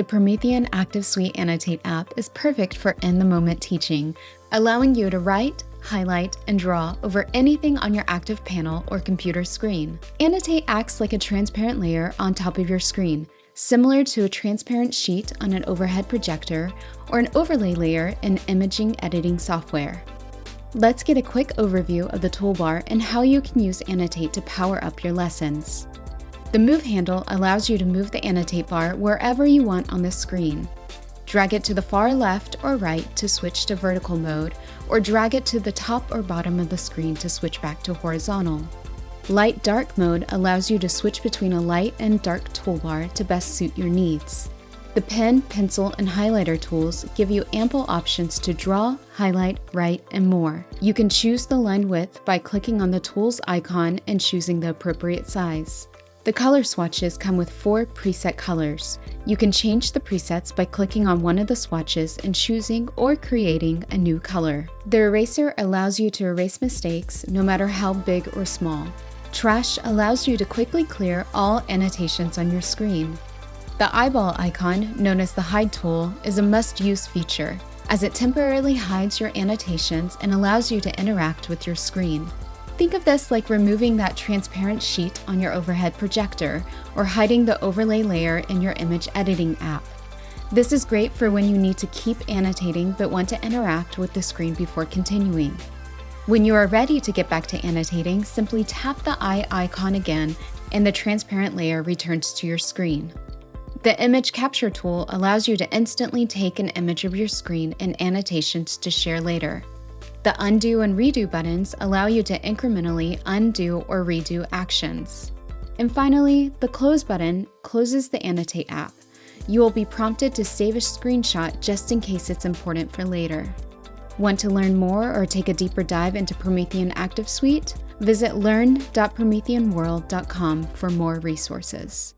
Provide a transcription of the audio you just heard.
The Promethean ActivSuite Annotate app is perfect for in-the-moment teaching, allowing you to write, highlight, and draw over anything on your ActivPanel or computer screen. Annotate acts like a transparent layer on top of your screen, similar to a transparent sheet on an overhead projector or an overlay layer in imaging editing software. Let's get a quick overview of the toolbar and how you can use Annotate to power up your lessons. The Move handle allows you to move the Annotate bar wherever you want on the screen. Drag it to the far left or right to switch to vertical mode, or drag it to the top or bottom of the screen to switch back to horizontal. Light-dark mode allows you to switch between a light and dark toolbar to best suit your needs. The pen, pencil, and highlighter tools give you ample options to draw, highlight, write, and more. You can choose the line width by clicking on the tools icon and choosing the appropriate size. The color swatches come with 4 preset colors. You can change the presets by clicking on one of the swatches and choosing or creating a new color. The eraser allows you to erase mistakes, no matter how big or small. Trash allows you to quickly clear all annotations on your screen. The eyeball icon, known as the Hide tool, is a must-use feature, as it temporarily hides your annotations and allows you to interact with your screen. Think of this like removing that transparent sheet on your overhead projector or hiding the overlay layer in your image editing app. This is great for when you need to keep annotating but want to interact with the screen before continuing. When you are ready to get back to annotating, simply tap the eye icon again and the transparent layer returns to your screen. The Image Capture tool allows you to instantly take an image of your screen and annotations to share later. The Undo and Redo buttons allow you to incrementally undo or redo actions. And finally, the Close button closes the Annotate app. You will be prompted to save a screenshot just in case it's important for later. Want to learn more or take a deeper dive into Promethean ActivSuite? Visit learn.prometheanworld.com for more resources.